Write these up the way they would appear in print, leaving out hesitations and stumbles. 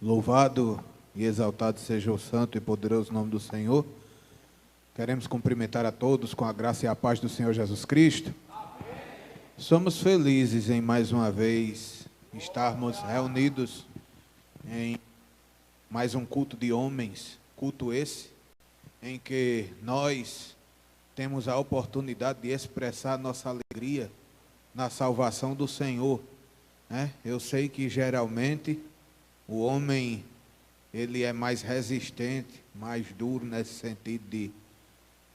Louvado e exaltado seja o santo e poderoso nome do Senhor. Queremos cumprimentar a todos com a graça e a paz do Senhor Jesus Cristo. Somos felizes em mais uma vez estarmos reunidos em mais um culto de homens, culto esse, em que nós temos a oportunidade de expressar nossa alegria na salvação do Senhor, né? Eu sei que geralmente o homem, ele é mais resistente, mais duro nesse sentido de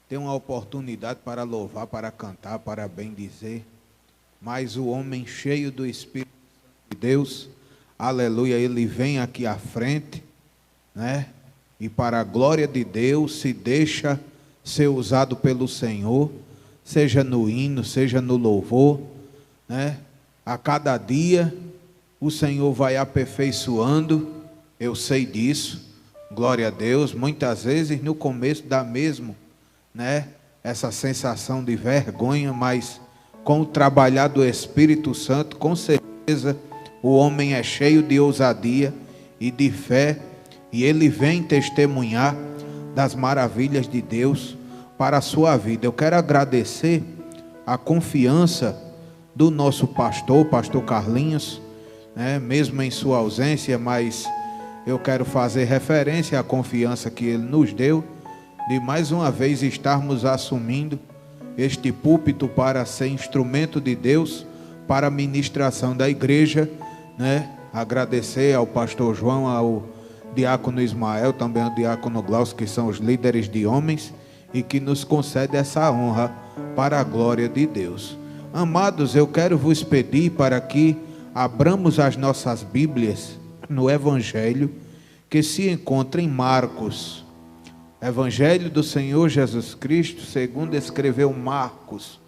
ter uma oportunidade para louvar, para cantar, para bendizer. Mas o homem cheio do Espírito de Deus, aleluia, ele vem aqui à frente, né? E para a glória de Deus se deixa ser usado pelo Senhor, seja no hino, seja no louvor, né? A cada dia o Senhor vai aperfeiçoando, eu sei disso, glória a Deus. Muitas vezes no começo dá mesmo, né, essa sensação de vergonha, mas com o trabalhar do Espírito Santo, com certeza o homem é cheio de ousadia e de fé, e ele vem testemunhar das maravilhas de Deus para a sua vida. Eu quero agradecer a confiança do nosso pastor Carlinhos, né, mesmo em sua ausência, mas eu quero fazer referência à confiança que ele nos deu, de mais uma vez estarmos assumindo este púlpito para ser instrumento de Deus para a ministração da igreja, né? Agradecer ao pastor João, ao diácono Ismael, também ao diácono Glaucio, que são os líderes de homens e que nos concede essa honra para a glória de Deus. Amados, eu quero vos pedir para que abramos as nossas Bíblias no Evangelho que se encontra em Marcos. Evangelho do Senhor Jesus Cristo, segundo escreveu Marcos,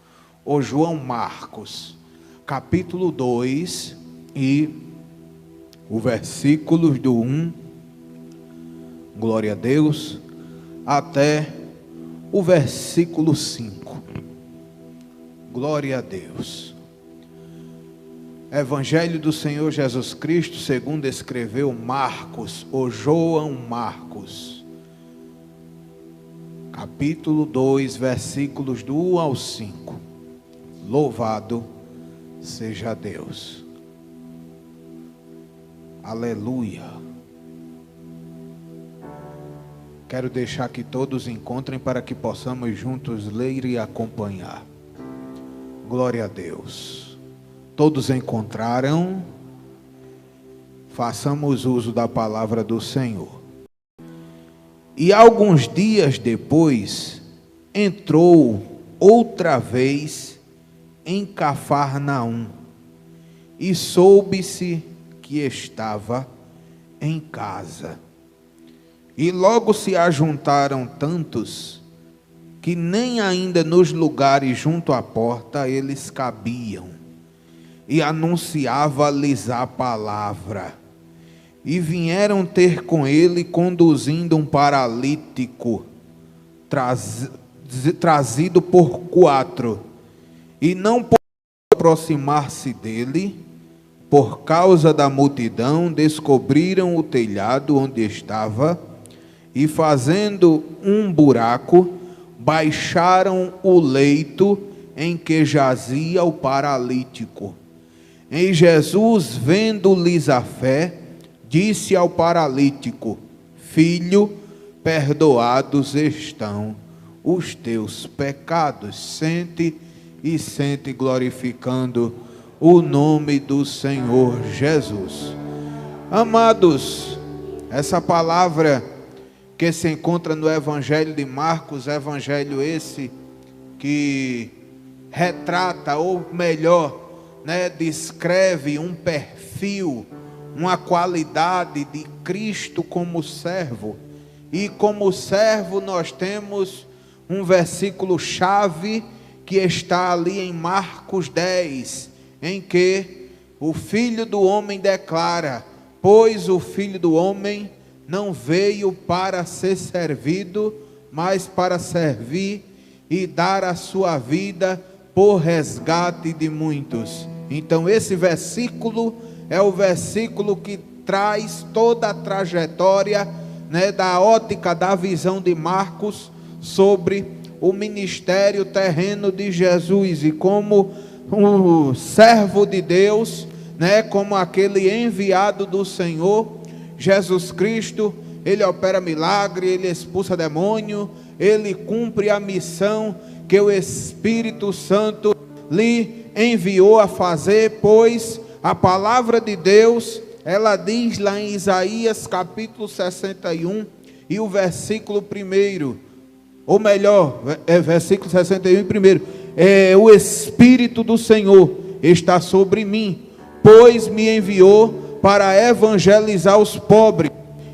ou João Marcos, capítulo 2 e o versículos do 1, glória a Deus, até o versículo 5. Glória a Deus. Evangelho do Senhor Jesus Cristo, segundo escreveu Marcos, ou João Marcos, capítulo 2, versículos do 1 ao 5. Louvado seja Deus. Aleluia. Quero deixar que todos encontrem para que possamos juntos ler e acompanhar. Glória a Deus. Todos encontraram? Façamos uso da palavra do Senhor. E alguns dias depois, entrou outra vez em Cafarnaum, e soube-se que estava em casa. E logo se ajuntaram tantos, que nem ainda nos lugares junto à porta eles cabiam. E anunciava-lhes a palavra. E vieram ter com ele, conduzindo um paralítico, trazido por 4. E não podiam aproximar-se dele, por causa da multidão. Descobriram o telhado onde estava, e fazendo um buraco, baixaram o leito em que jazia o paralítico. E Jesus, vendo-lhes a fé, disse ao paralítico: Filho, perdoados estão os teus pecados. Sente e sente, glorificando o nome do Senhor Jesus. Amados, essa palavra que se encontra no Evangelho de Marcos, evangelho esse que retrata, ou melhor, né, descreve um perfil, uma qualidade de Cristo como servo. E como servo nós temos um versículo chave que está ali em Marcos 10, em que o Filho do Homem declara: pois o Filho do Homem não veio para ser servido, mas para servir e dar a sua vida por resgate de muitos. Então esse versículo é o versículo que traz toda a trajetória, né, da ótica, da visão de Marcos sobre o ministério terreno de Jesus e como um servo de Deus, né, como aquele enviado do Senhor Jesus Cristo. Ele opera milagre, ele expulsa demônio, ele cumpre a missão que o Espírito Santo lhe enviou a fazer, pois a palavra de Deus, ela diz lá em Isaías capítulo 61 e o versículo 1, ou melhor, versículo 61 primeiro, o Espírito do Senhor está sobre mim, pois me enviou para evangelizar os pobres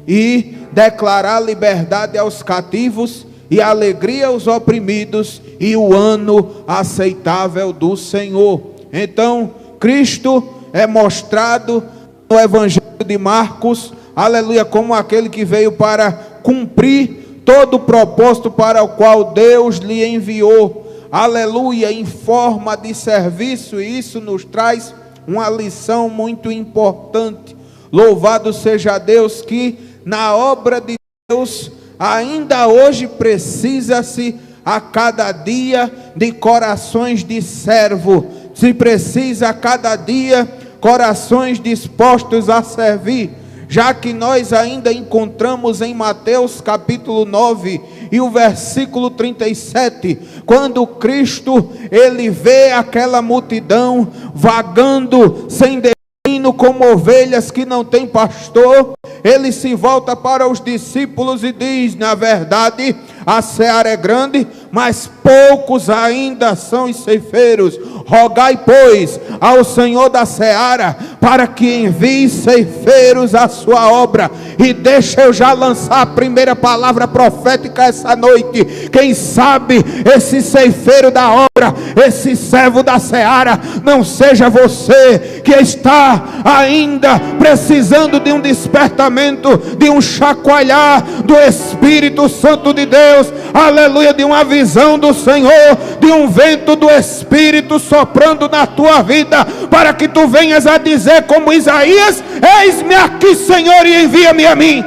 e declarar liberdade aos cativos e alegria aos oprimidos e o ano aceitável do Senhor. Então, Cristo é mostrado no Evangelho de Marcos, aleluia, como aquele que veio para cumprir todo o propósito para o qual Deus lhe enviou, aleluia, em forma de serviço, e isso nos traz uma lição muito importante. Louvado seja Deus que na obra de Deus ainda hoje precisa-se a cada dia de corações de servo, se precisa a cada dia corações dispostos a servir, já que nós ainda encontramos em Mateus capítulo 9 e o versículo 37, quando Cristo, ele vê aquela multidão vagando sem destino, como ovelhas que não têm pastor, ele se volta para os discípulos e diz: na verdade, a seara é grande, mas poucos ainda são os ceifeiros. Rogai, pois, ao Senhor da seara, para que envie ceifeiros à sua obra. E deixa eu já lançar a primeira palavra profética essa noite. Quem sabe esse ceifeiro da obra, esse servo da seara, não seja você que está ainda precisando de um despertamento, de um chacoalhar do Espírito Santo de Deus, aleluia, de uma visão do Senhor, de um vento do Espírito soprando na tua vida, para que tu venhas a dizer como Isaías: eis-me aqui, Senhor, e envia-me a mim.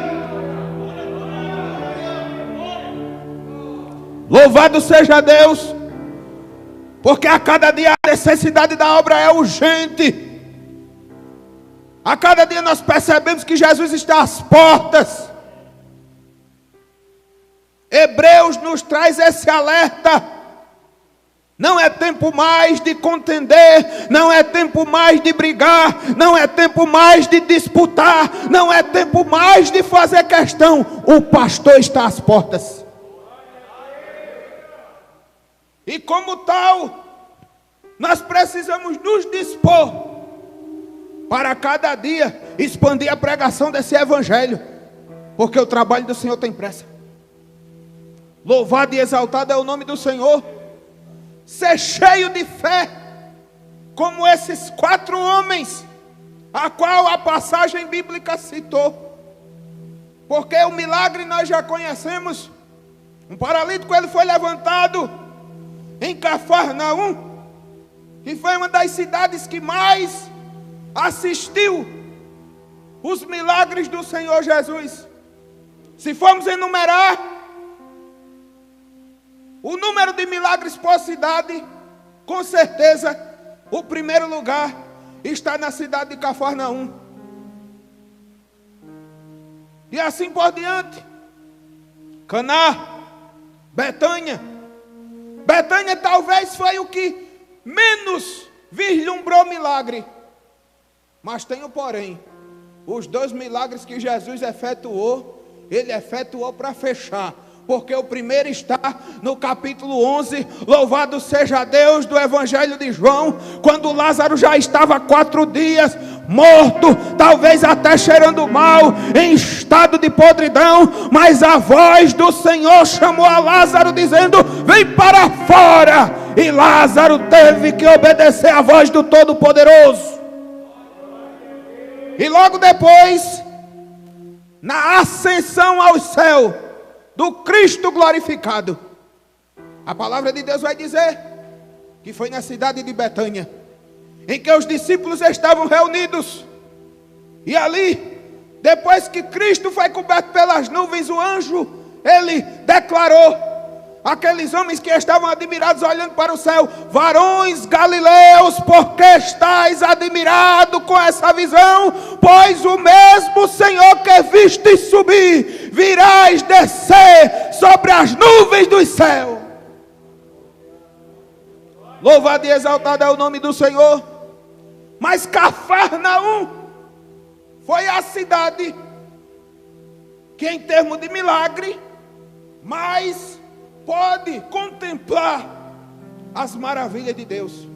Louvado seja Deus, porque a cada dia a necessidade da obra é urgente. A cada dia nós percebemos que Jesus está às portas. Hebreus nos traz esse alerta. Não é tempo mais de contender, não é tempo mais de brigar, não é tempo mais de disputar, não é tempo mais de fazer questão. O pastor está às portas. E como tal, nós precisamos nos dispor para cada dia expandir a pregação desse evangelho, porque o trabalho do Senhor tem pressa. Louvado e exaltado é o nome do Senhor. Ser cheio de fé, como esses 4 homens, a qual a passagem bíblica citou. Porque o milagre nós já conhecemos. Um paralítico, ele foi levantado em Cafarnaum, que foi uma das cidades que mais assistiu os milagres do Senhor Jesus. Se formos enumerar o número de milagres por cidade, com certeza o primeiro lugar está na cidade de Cafarnaum. E assim por diante. Caná, Betânia. Betânia talvez foi o que menos vislumbrou milagre. Mas tem o porém. Os 2 milagres que Jesus efetuou, ele efetuou para fechar. Porque o primeiro está no capítulo 11, louvado seja Deus, do Evangelho de João, quando Lázaro já estava 4 dias morto, talvez até cheirando mal, em estado de podridão, mas a voz do Senhor chamou a Lázaro dizendo: vem para fora, e Lázaro teve que obedecer à voz do Todo-Poderoso. E logo depois, na ascensão ao céu do Cristo glorificado, a palavra de Deus vai dizer que foi na cidade de Betânia, em que os discípulos estavam reunidos, e ali Depois que Cristo foi coberto pelas nuvens, o anjo, ele declarou: aqueles homens que estavam admirados olhando para o céu: varões galileus, por que estáis admirados com essa visão? Pois o mesmo Senhor que vistes subir, virás descer sobre as nuvens dos céus. Louvado e exaltado é o nome do Senhor. Mas Cafarnaum foi a cidade que, em termos de milagre, mais pode contemplar as maravilhas de Deus.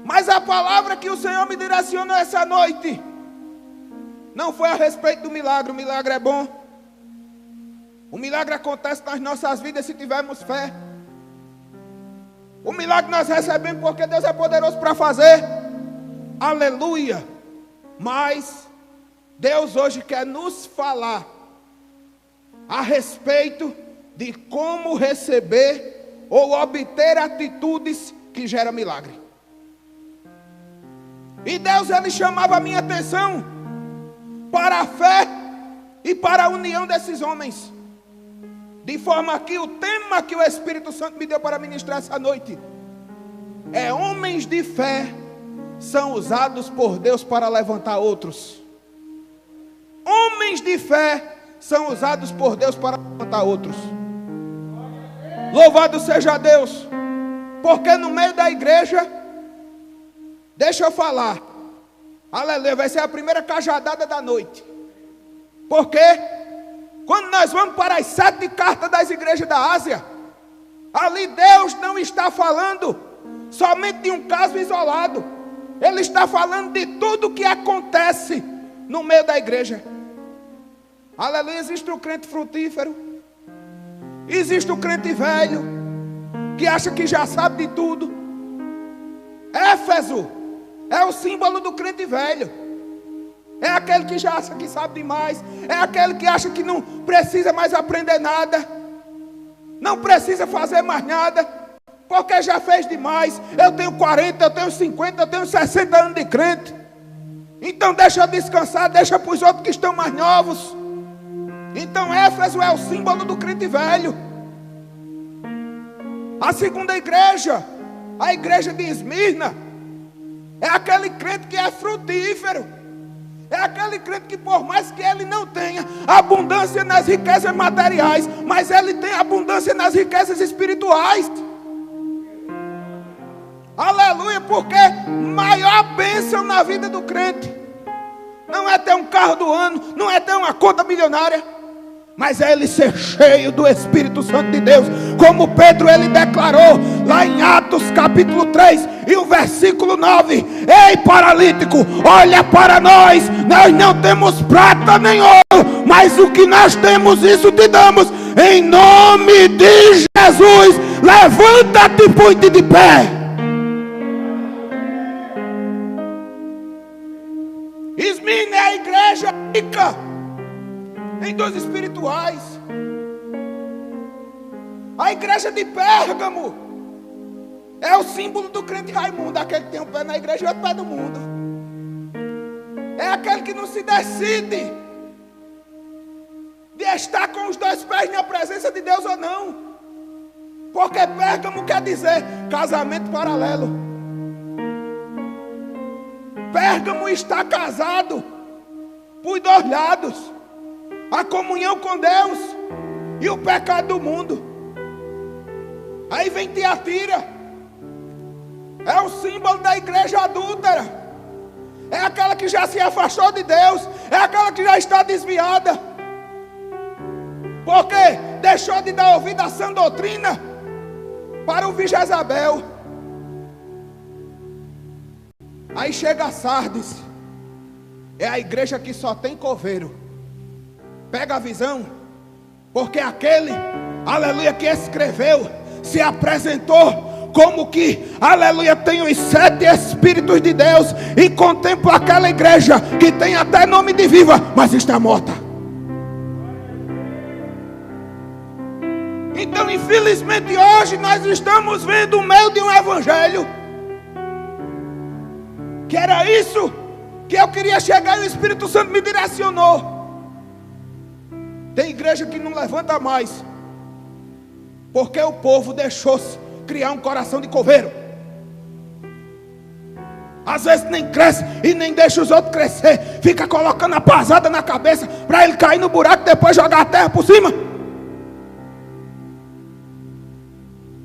Mas a palavra que o Senhor me direcionou essa noite não foi a respeito do milagre. O milagre é bom. O milagre acontece nas nossas vidas se tivermos fé. O milagre nós recebemos porque Deus é poderoso para fazer. Aleluia. Mas Deus hoje quer nos falar a respeito de como receber ou obter atitudes que geram milagre. E Deus, ele chamava a minha atenção para a fé e para a união desses homens. De forma que o tema que o Espírito Santo me deu para ministrar essa noite é: homens de fé são usados por Deus para levantar outros. Homens de fé são usados por Deus para levantar outros. Louvado seja Deus. Porque no meio da igreja, deixa eu falar, aleluia, vai ser a primeira cajadada da noite. Porque quando nós vamos para as 7 cartas das igrejas da Ásia, ali Deus não está falando somente de um caso isolado. Ele está falando de tudo que acontece no meio da igreja. Aleluia. Existe o crente frutífero, existe o crente velho, que acha que já sabe de tudo. Éfeso é o símbolo do crente velho. É aquele que já acha que sabe demais. É aquele que acha que não precisa mais aprender nada, não precisa fazer mais nada, porque já fez demais. Eu tenho 40, eu tenho 50, eu tenho 60 anos de crente. Então deixa eu descansar, deixa para os outros que estão mais novos. Então Éfeso é o símbolo do crente velho. A segunda igreja, a igreja de Esmirna, é aquele crente que é frutífero. É aquele crente que, por mais que ele não tenha abundância nas riquezas materiais, mas ele tem abundância nas riquezas espirituais. Aleluia. Porque maior bênção na vida do crente não é ter um carro do ano, não é ter uma conta milionária, mas é ele ser cheio do Espírito Santo de Deus. Como Pedro, ele declarou lá em Atos capítulo 3 e o versículo 9: ei paralítico, olha para nós. Nós não temos prata nem ouro, mas o que nós temos, isso te damos. Em nome de Jesus, levanta-te e põe-te de pé. Esmirna é a igreja rica em dons espirituais. A igreja de Pérgamo é o símbolo do crente Raimundo, aquele que tem um pé na igreja e outro pé do mundo. É aquele que não se decide de estar com os 2 pés na presença de Deus ou não. Porque Pérgamo quer dizer casamento paralelo. Pérgamo está casado por 2 lados: a comunhão com Deus e o pecado do mundo. Aí vem Tiatira, é o símbolo da igreja adúltera. É aquela que já se afastou de Deus, é aquela que já está desviada, porque deixou de dar ouvido à sã doutrina para ouvir Jezabel. Aí chega a Sardes, é a igreja que só tem coveiro. Pega a visão, porque aquele, aleluia, que escreveu, se apresentou como que, aleluia, tem os 7 Espíritos de Deus, e contempla aquela igreja que tem até nome de viva, mas está morta. Então, infelizmente, hoje nós estamos vendo o meio de um evangelho que era isso que eu queria chegar e o Espírito Santo me direcionou. Tem igreja que não levanta mais, porque o povo deixou-se criar um coração de coveiro. Às vezes nem cresce e nem deixa os outros crescer, fica colocando a pasada na cabeça para ele cair no buraco e depois jogar a terra por cima.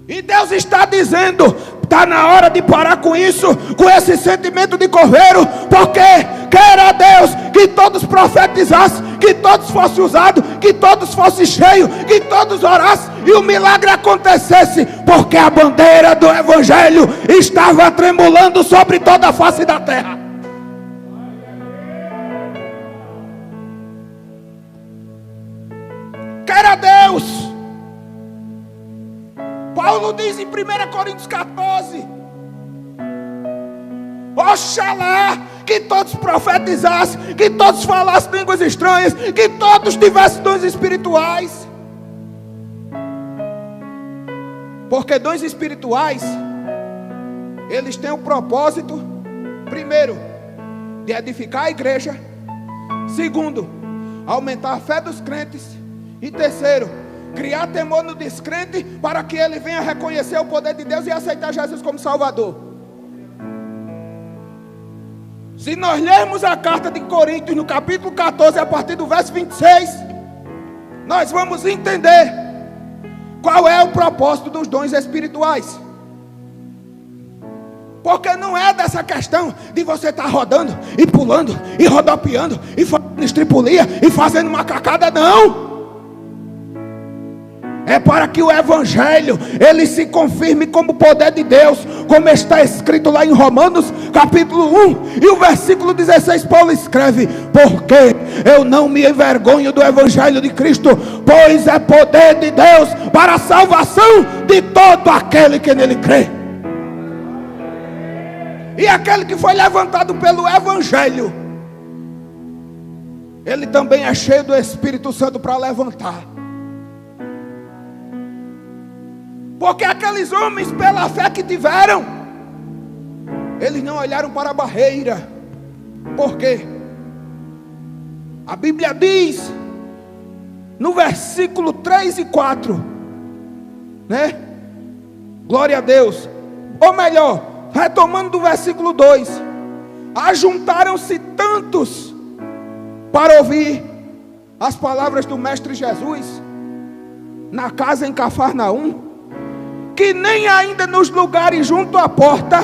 E Deus está dizendo: está na hora de parar com isso, com esse sentimento de coveiro, porque queira Deus que todos profetizassem, que todos fossem usados, que todos fossem cheios, que todos orassem e o milagre acontecesse, porque a bandeira do Evangelho estava tremulando sobre toda a face da terra. Queira Deus. Paulo diz em 1 Coríntios 14: oxalá que todos profetizassem, que todos falassem línguas estranhas, que todos tivessem dons espirituais. Porque dons espirituais, eles têm o propósito, primeiro, de edificar a igreja. Segundo, aumentar a fé dos crentes. E terceiro, criar temor no descrente, para que ele venha reconhecer o poder de Deus e aceitar Jesus como Salvador. Se nós lermos a carta de Coríntios no capítulo 14, a partir do verso 26, nós vamos entender qual é o propósito dos dons espirituais. Porque não é dessa questão de você estar rodando e pulando e rodopiando e fazendo estripulia e fazendo macacada, não. É para que o Evangelho, ele se confirme como poder de Deus, como está escrito lá em Romanos, capítulo 1, e o versículo 16, Paulo escreve: porque eu não me envergonho do Evangelho de Cristo, pois é poder de Deus para a salvação de todo aquele que nele crê. E aquele que foi levantado pelo Evangelho, ele também é cheio do Espírito Santo para levantar. Porque aqueles homens, pela fé que tiveram, eles não olharam para a barreira. Por quê? A Bíblia diz, no versículo 3 e 4, né? Glória a Deus. Ou melhor, retomando do versículo 2: ajuntaram-se tantos para ouvir as palavras do Mestre Jesus na casa em Cafarnaum, que nem ainda nos lugares junto à porta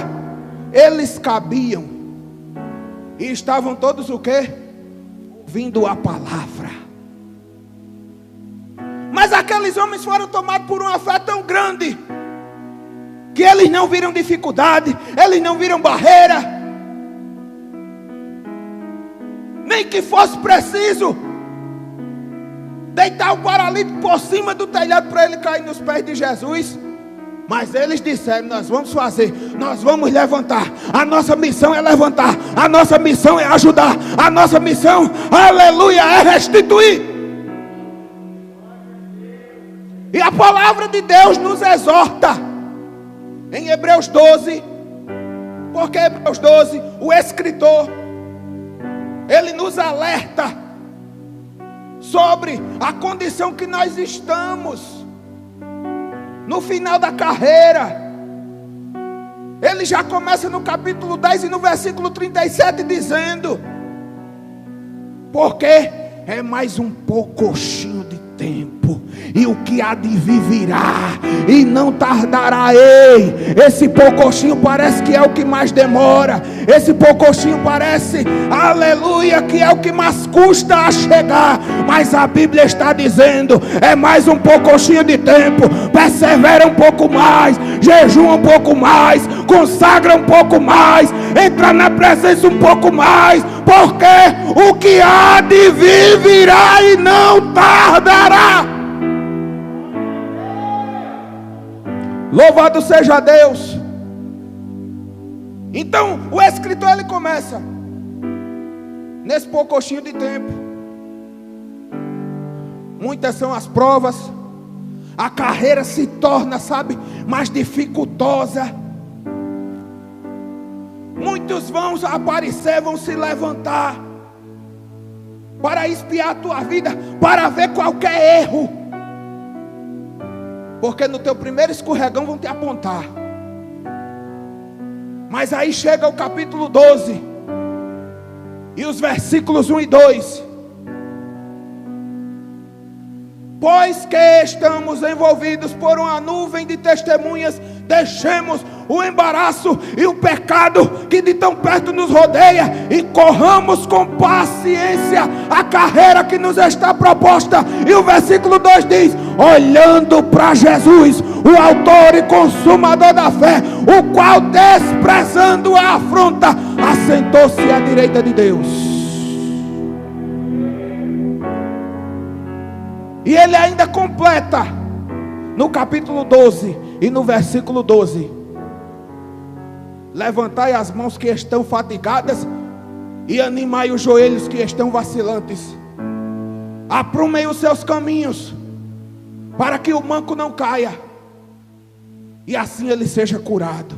eles cabiam. E estavam todos o quê? Ouvindo a palavra. Mas aqueles homens foram tomados por uma fé tão grande, que eles não viram dificuldade, eles não viram barreira, nem que fosse preciso deitar o paralítico por cima do telhado para ele cair nos pés de Jesus. Mas eles disseram: nós vamos fazer, nós vamos levantar. A nossa missão é levantar, a nossa missão é ajudar, a nossa missão, aleluia, é restituir. E a palavra de Deus nos exorta em Hebreus 12, porque Hebreus 12, o escritor, ele nos alerta sobre a condição que nós estamos no final da carreira. Ele já começa no capítulo 10 e no versículo 37 dizendo: porque é mais um pouquinho de tempo, e o que há de vir virá, e não tardará. Ei, esse pouquinho parece que é o que mais demora, esse pouquinho parece, aleluia, que é o que mais custa a chegar, mas a Bíblia está dizendo: é mais um pouquinho de tempo. Persevera um pouco mais, jejua um pouco mais, consagra um pouco mais, entra na presença um pouco mais, porque o que há de vir virá e não tardará. Louvado seja Deus. Então o escritor, ele começa nesse pouquinho de tempo. Muitas são as provas, a carreira se torna, sabe, mais dificultosa. muitos vão aparecer, vão se levantar para espiar a tua vida, para ver qualquer erro, porque no teu primeiro escorregão vão te apontar. Mas aí chega o capítulo 12 e os versículos 1 e 2. Pois que estamos envolvidos por uma nuvem de testemunhas, deixemos o embaraço e o pecado que de tão perto nos rodeia e corramos com paciência a carreira que nos está proposta. E o versículo 2 diz: olhando para Jesus, o autor e consumador da fé, o qual, desprezando a afronta, assentou-se à direita de Deus. E ele ainda completa no capítulo 12 e no versículo 12: levantai as mãos que estão fatigadas e animai os joelhos que estão vacilantes. Aprumem os seus caminhos, para que o manco não caia, e assim ele seja curado.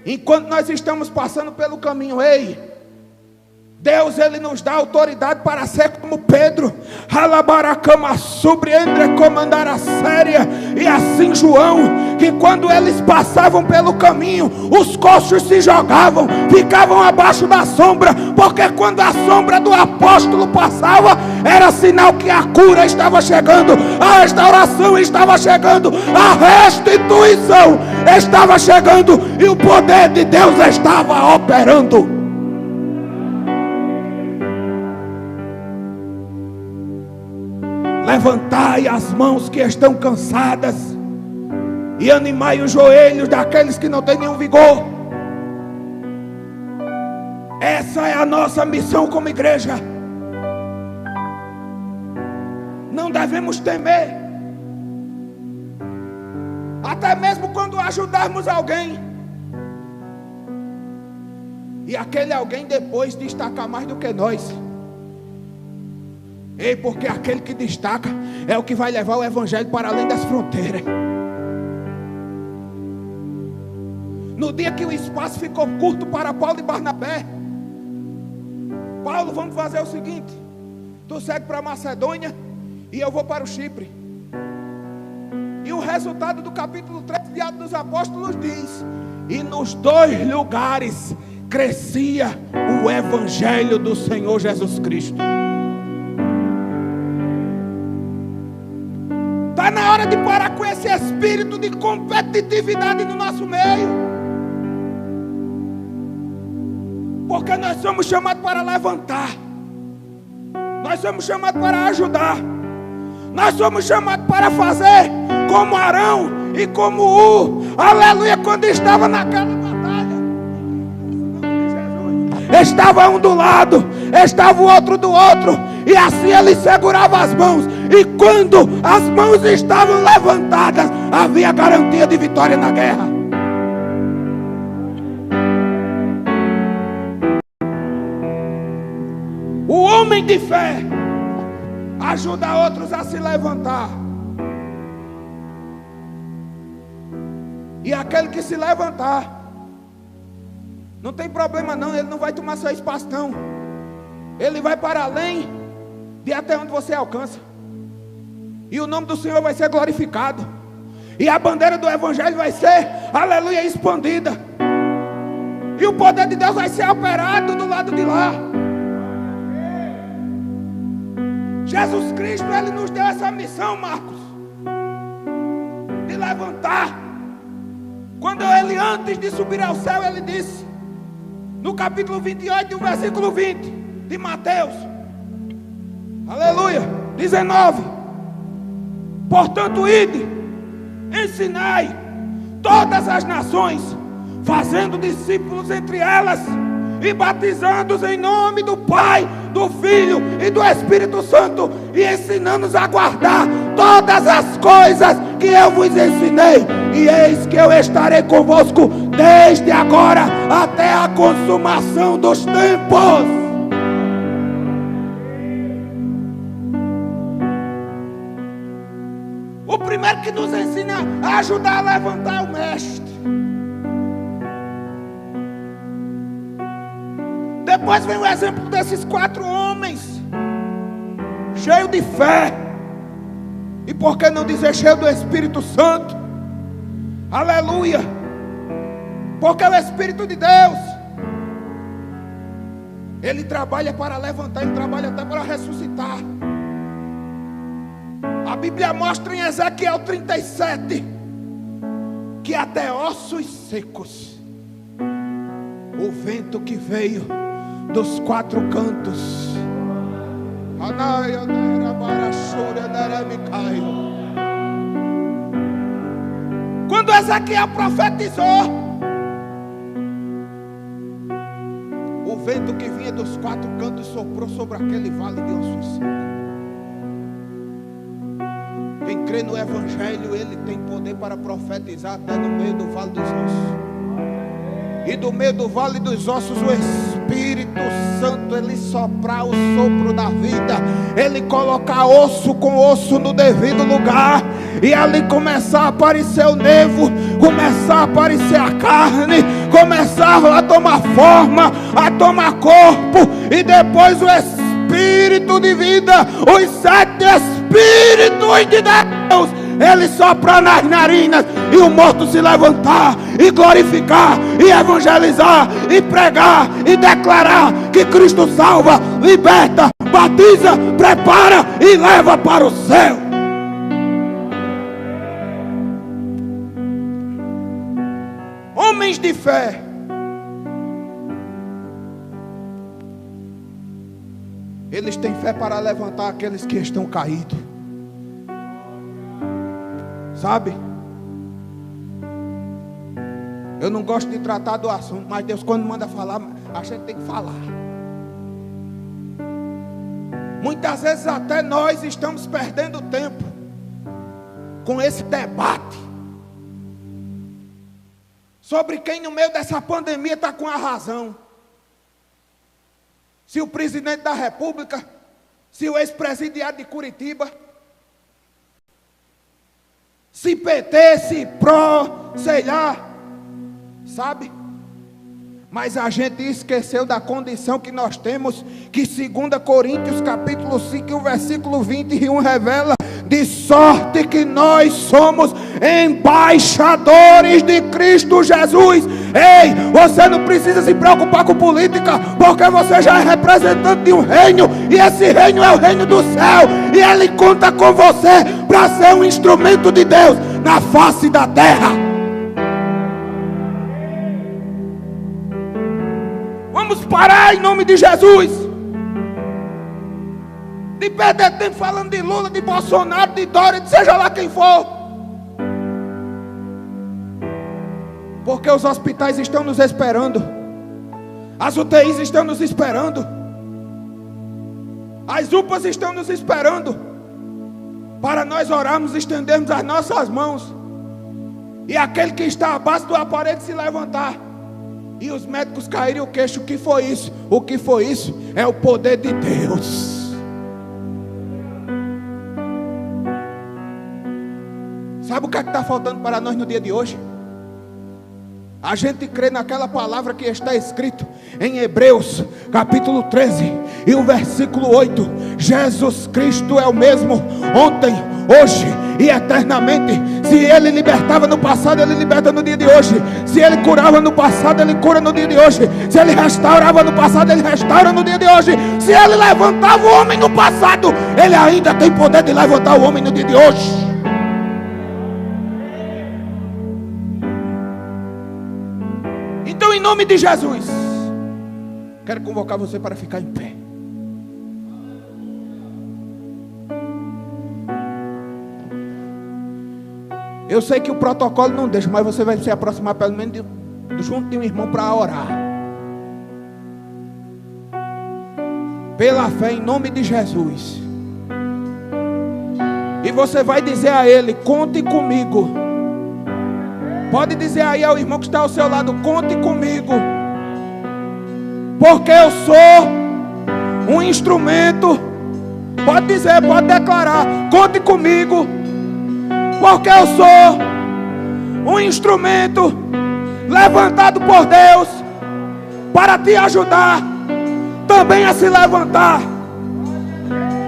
Enquanto nós estamos passando pelo caminho, ei, Deus, ele nos dá autoridade para ser como Pedro, alabaracama surpreender, comandar a séria. E assim João, que quando eles passavam pelo caminho, os coxos se jogavam, ficavam abaixo da sombra, porque quando a sombra do apóstolo passava, era sinal que a cura estava chegando, a restauração estava chegando, a restituição estava chegando, e o poder de Deus estava operando. Levantai as mãos que estão cansadas e animai os joelhos daqueles que não têm nenhum vigor. Essa é a nossa missão como igreja. Não devemos temer, até mesmo quando ajudarmos alguém, e aquele alguém depois destacar mais do que nós. Ei, porque aquele que destaca é o que vai levar o evangelho para além das fronteiras. No dia que o espaço ficou curto para Paulo e Barnabé, Paulo, vamos fazer o seguinte: tu segue para Macedônia e eu vou para o Chipre. E o resultado do capítulo 3 de Atos dos Apóstolos diz: e nos dois lugares crescia o evangelho do Senhor Jesus Cristo. Está na hora de parar com esse espírito de competitividade no nosso meio, porque nós somos chamados para levantar, nós somos chamados para ajudar, nós somos chamados para fazer como Arão e como aleluia, quando estava naquela batalha, estava um do lado, estava o outro do outro, e assim ele segurava as mãos, e quando as mãos estavam levantadas, havia garantia de vitória na guerra. O homem de fé ajuda outros a se levantar, e aquele que se levantar, não tem problema não, ele não vai tomar seu espaço não, ele vai para além de até onde você alcança, e o nome do Senhor vai ser glorificado, e a bandeira do evangelho vai ser, aleluia, expandida, e o poder de Deus vai ser operado do lado de lá. Jesus Cristo, ele nos deu essa missão, Marcos, de levantar. Quando ele, antes de subir ao céu, ele disse, no capítulo 28, no versículo 20 de Mateus, aleluia, 19: portanto, ide, ensinai todas as nações, fazendo discípulos entre elas, e batizando-os em nome do Pai, do Filho e do Espírito Santo, e ensinando-os a guardar todas as coisas que eu vos ensinei, e eis que eu estarei convosco desde agora até a consumação dos tempos. O primeiro que nos ensina a ajudar a levantar é o mestre. depois vem o exemplo desses 4 homens, cheio de fé, e por que não dizer cheio do Espírito Santo? Aleluia! Porque o Espírito de Deus, Ele trabalha para levantar, Ele trabalha até para ressuscitar. A Bíblia mostra em Ezequiel 37 que até ossos secos, o vento que veio dos 4 cantos, quando Ezequiel profetizou, o vento que vinha dos 4 cantos soprou sobre aquele vale de ossos secos. Quem crê no Evangelho, ele tem poder para profetizar até no meio do vale dos ossos. E do meio do vale dos ossos, o Espírito Santo, ele soprar o sopro da vida, ele colocar osso com osso no devido lugar, e ali começar a aparecer o nervo, começar a aparecer a carne, começar a tomar forma, a tomar corpo, e depois o Espírito de vida, os 7 Espíritos de Deus, ele soprar nas narinas, e o morto se levantar, e glorificar, e evangelizar, e pregar, e declarar que Cristo salva, liberta, batiza, prepara e leva para o céu. Homens de fé, eles têm fé para levantar aqueles que estão caídos. Sabe? Eu não gosto de tratar do assunto, mas Deus, quando manda falar, a gente tem que falar. Muitas vezes até nós estamos perdendo tempo com esse debate sobre quem no meio dessa pandemia está com a razão. Se o presidente da República, se o ex-presidiário de Curitiba, se PT, se PRO, sei lá, sabe? Mas a gente esqueceu da condição que nós temos, que 2 Coríntios capítulo 5, o versículo 21 revela, de sorte que nós somos embaixadores de Cristo Jesus. Ei, você não precisa se preocupar com política, porque você já é representante de um reino, e esse reino é o reino do céu, e ele conta com você para ser um instrumento de Deus na face da terra. Vamos parar em nome de Jesus de perder tempo falando de Lula, de Bolsonaro, de Dória, de seja lá quem for, porque os hospitais estão nos esperando, as UTIs estão nos esperando, as UPAs estão nos esperando, para nós orarmos, estendermos as nossas mãos, e aquele que está abaixo do aparelho se levantar, e os médicos caírem o queixo. O que foi isso? O que foi isso? É o poder de Deus. Sabe o que é que está faltando para nós no dia de hoje? A gente crê naquela palavra que está escrito em Hebreus capítulo 13 e o versículo 8. Jesus Cristo é o mesmo ontem, hoje e eternamente. Se Ele libertava no passado, Ele liberta no dia de hoje. Se Ele curava no passado, Ele cura no dia de hoje. Se Ele restaurava no passado, Ele restaura no dia de hoje. Se Ele levantava o homem no passado, Ele ainda tem poder de levantar o homem no dia de hoje. Então, em nome de Jesus, quero convocar você para ficar em pé. Eu sei que o protocolo não deixa, mas você vai se aproximar pelo menos junto de um irmão para orar. Pela fé, em nome de Jesus. E você vai dizer a ele: conte comigo. Pode dizer aí ao irmão que está ao seu lado: conte comigo, porque eu sou um instrumento. Pode dizer, pode declarar: conte comigo, porque eu sou um instrumento levantado por Deus para te ajudar, também a se levantar.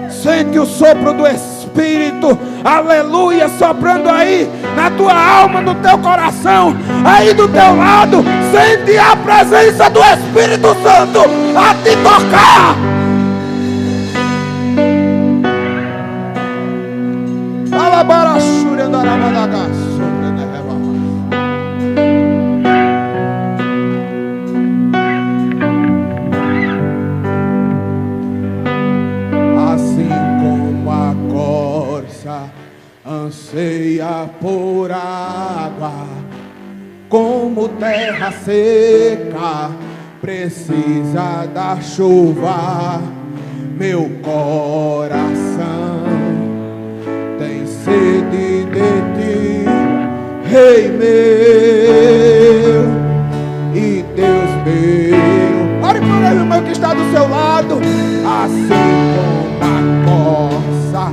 Sente o sopro do Espírito, aleluia, soprando aí na tua alma, no teu coração, aí do teu lado. Sente a presença do Espírito Santo a te tocar. Assim como a corça anseia por água, como terra seca precisa da chuva, meu coração tem sede de ti, Rei meu e Deus meu. Ore por ele, meu, que está do seu lado. Assim como a corça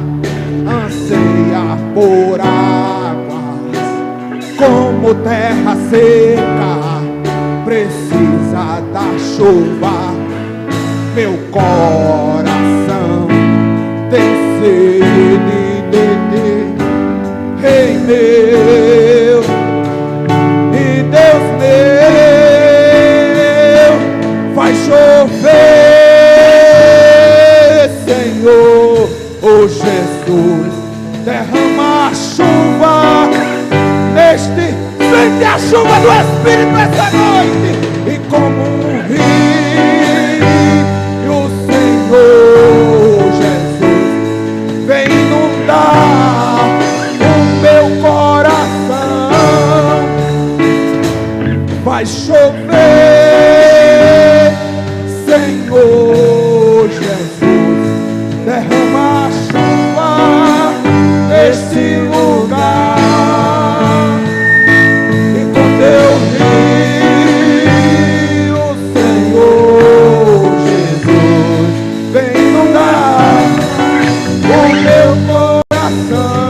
anseia por águas, como terra seca precisa da chuva, meu coração tem sede de ti, Rei meu e Deus meu. Faz chover, Senhor, oh Jesus, derrama a chuva neste. Sente a chuva do Espírito essa noite, e como um rio, Senhor Jesus, vem inundar o meu coração. Vai chover, Senhor Jesus, derrama a chuva neste lugar. E com teu rio, Senhor Jesus, vem inundar o meu coração.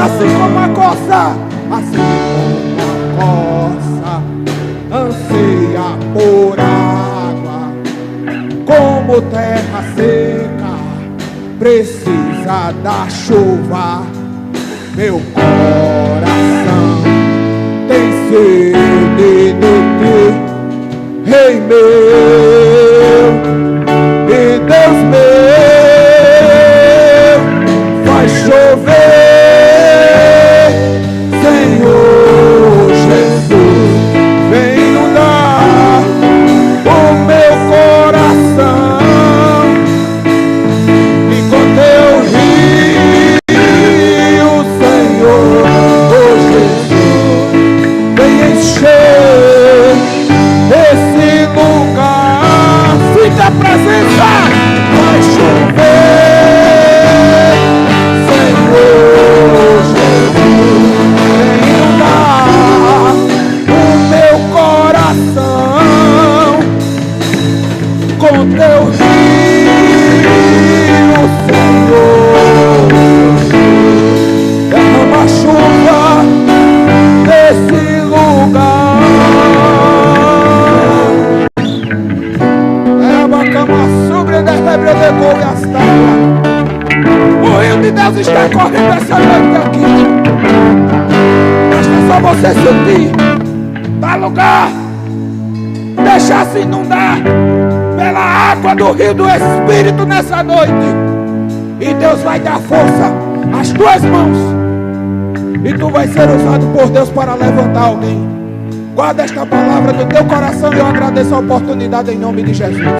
Assim como a corça, Assim como a corça anseia por água, como terra seca precisa da chuva, meu coração tem sede de ti, Rei meu e Deus meu. Faz chover, Senhor Jesus, vem inundar o meu coração, e com teu rio, Senhor, oh Jesus, vem encher esse lugar. Sinta a presença, vai chover, Senhor Jesus, vem inundar o meu coração com teu rio, Senhor. Derrama a chuva nesse lugar. o rio de Deus está correndo essa noite aqui. Basta só você sentir. Dá lugar. Deixar se inundar pela água do rio do Espírito nessa noite. E Deus vai dar força às tuas mãos. E tu vai ser usado por Deus para levantar alguém. Guarda esta palavra no teu coração e eu agradeço a oportunidade em nome de Jesus.